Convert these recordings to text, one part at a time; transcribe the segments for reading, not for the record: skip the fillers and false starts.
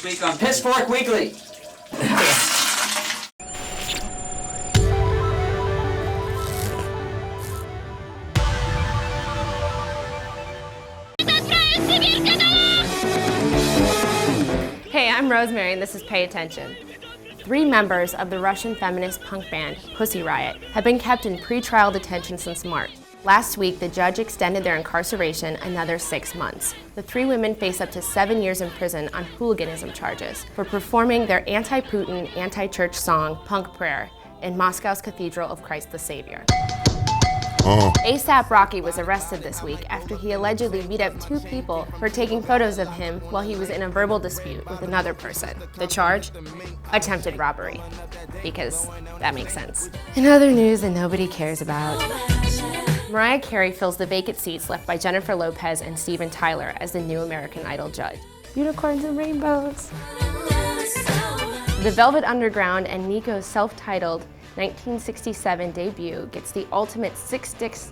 This week on Pitchfork Weekly. Hey, I'm Rosemary and this is Pay Attention. 3 members of the Russian feminist punk band Pussy Riot have been kept in pre-trial detention since March. Last week, the judge extended their incarceration another 6 months. The 3 women face up to 7 years in prison on hooliganism charges for performing their anti-Putin, anti-church song, Punk Prayer, in Moscow's Cathedral of Christ the Savior. A$AP Rocky was arrested this week after he allegedly beat up 2 people for taking photos of him while he was in a verbal dispute with another person. The charge? Attempted robbery. Because that makes sense. In other news that nobody cares about, Mariah Carey fills the vacant seats left by Jennifer Lopez and Steven Tyler as the new American Idol judge. Unicorns and rainbows. The Velvet Underground and Nico's self-titled 1967 debut gets the ultimate six dicks.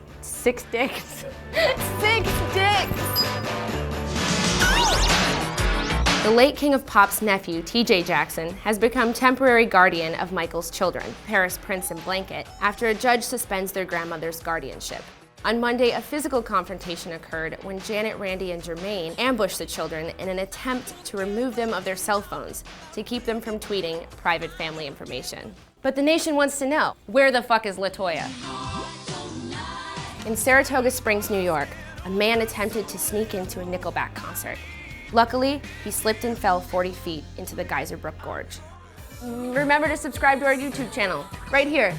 The late King of Pop's nephew, TJ Jackson, has become temporary guardian of Michael's children, Paris, Prince, and Blanket, after a judge suspends their grandmother's guardianship. On Monday, a physical confrontation occurred when Janet, Randy, and Jermaine ambushed the children in an attempt to remove them of their cell phones to keep them from tweeting private family information. But the nation wants to know, where the fuck is LaToya? In Saratoga Springs, New York, a man attempted to sneak into a Nickelback concert. Luckily, he slipped and fell 40 feet into the Geyser Brook Gorge. Remember to subscribe to our YouTube channel, right here.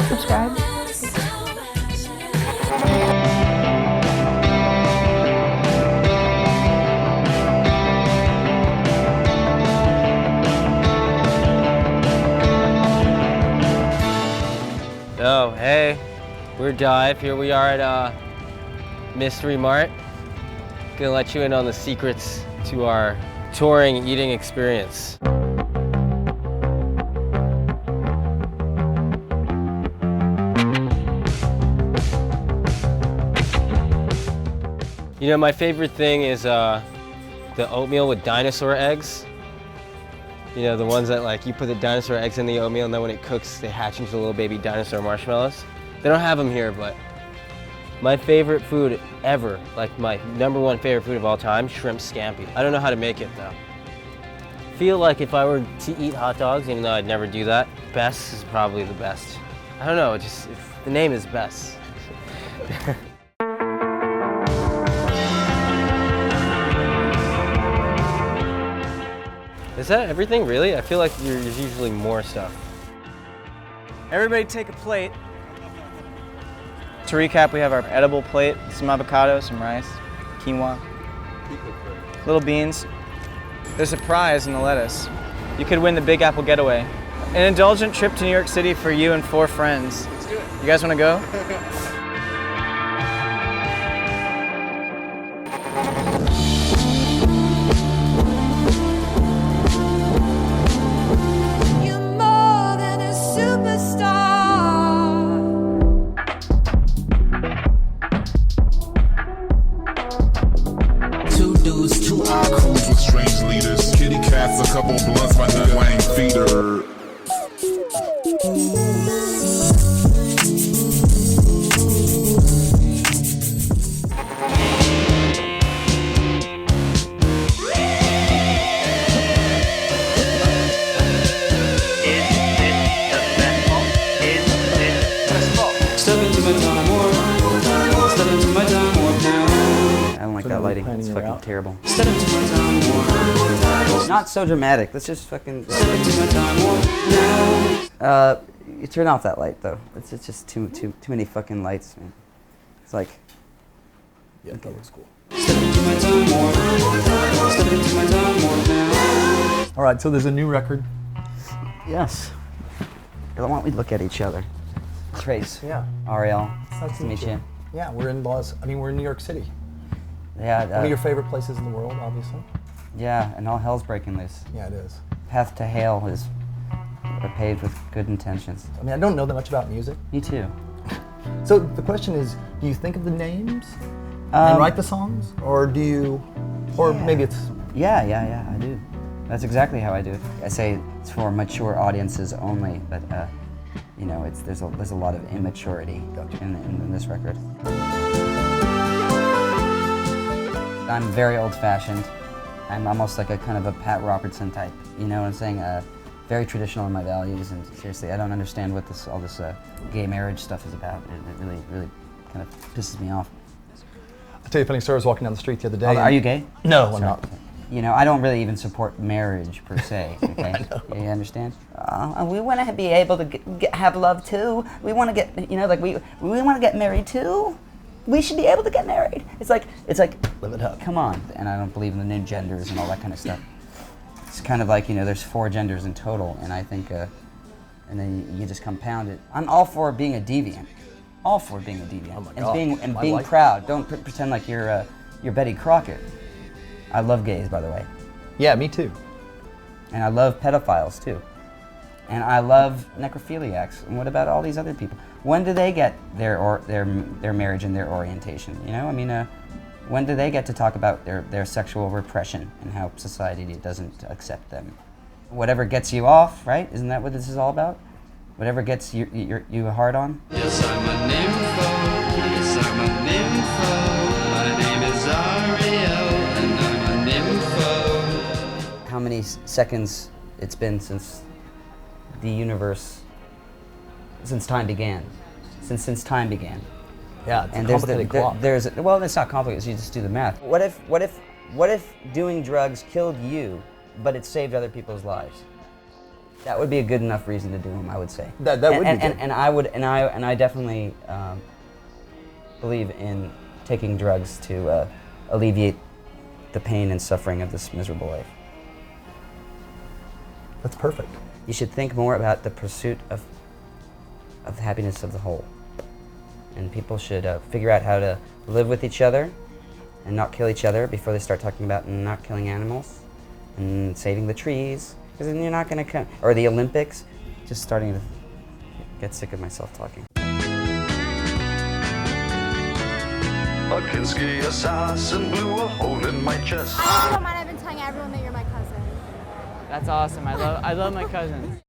Subscribe. Oh, hey, we're DIIV. Here we are at Mystery Mart. Gonna let you in on the secrets to our touring eating experience. You know, my favorite thing is the oatmeal with dinosaur eggs. You know, the ones that like you put the dinosaur eggs in the oatmeal and then when it cooks, they hatch into little baby dinosaur marshmallows. They don't have them here, but my favorite food ever, like my #1 favorite food of all time, shrimp scampi. I don't know how to make it though. I feel like if I were to eat hot dogs, even though I'd never do that, Bess is probably the best. I don't know, the name is Bess. Is that everything, really? I feel like there's usually more stuff. Everybody take a plate. To recap, we have our edible plate, some avocado, some rice, quinoa, little beans. There's a prize in the lettuce. You could win the Big Apple Getaway. An indulgent trip to New York City for you and 4 friends. Let's do it. You guys want to go? A couple blunts, my nut Wayne feeder. Step into my time warp. Step into my time warp now. I don't like that lighting. It's fucking terrible. Step into my time warp. Not so dramatic. Let's just fucking. Step into my time warp now. You turn off that light though. It's just too many fucking lights, man. It's like. Yeah, that looks cool. Step into my time warp. Step into my time warp now. All right, so there's a new record. Yes. Why don't we look at each other? Trace. Yeah. Ariel. Nice to meet you. Yeah, we're in New York City. Yeah. One of your favorite places in the world, obviously. Yeah, and all hell's breaking loose. Yeah, it is. Path to Hell is paved with good intentions. I mean, I don't know that much about music. Me too. So the question is, do you think of the names and write the songs, or do you, or maybe it's Yeah, I do. That's exactly how I do it. I say it's for mature audiences only, but you know, there's a lot of immaturity in this record. I'm very old-fashioned. I'm almost like a kind of a Pat Robertson type. You know what I'm saying? Very traditional in my values, and seriously, I don't understand what all this gay marriage stuff is about. It really kind of pisses me off. I'll tell you a funny story. I was walking down the street the other day. Are you gay? No, I'm not. You know, I don't really even support marriage per se. Okay, you understand? We want to be able to have love too. We want to get, you know, like we want to get married too. We should be able to get married. It's like Live it up. come on. And I don't believe in the new genders and all that kind of stuff. It's kind of like, you know, there's 4 genders in total, and I think, and then you just compound it. I'm all for being a deviant. All for being a deviant. Oh my God. And My being life. proud. Don't pretend like you're Betty Crockett. I love gays, by the way. Yeah, me too. And I love pedophiles too. And I love necrophiliacs. And what about all these other people? When do they get their marriage and their orientation? You know, I mean, when do they get to talk about their sexual repression and how society doesn't accept them? Whatever gets you off, right? Isn't that what this is all about? Whatever gets you hard on? Yes, I'm a nympho. Yes, I'm a nympho. My name is Ariel, and I'm a nympho. How many seconds it's been since the universe, since time began? Since time began. Yeah, it's And a complicated clock. well, it's not complicated. You just do the math. What if doing drugs killed you, but it saved other people's lives? That would be a good enough reason to do them, I would say. That would be good. And I definitely believe in taking drugs to alleviate the pain and suffering of this miserable life. That's perfect. You should think more about the pursuit of the happiness of the whole. And people should figure out how to live with each other and not kill each other before they start talking about not killing animals and saving the trees. Because then you're not going to come. Or the Olympics. Just starting to get sick of myself talking. A Kinski assassin blew a hole in my chest. I hope you don't mind, I've been telling everyone that you're my cousin. That's awesome. I love my cousins.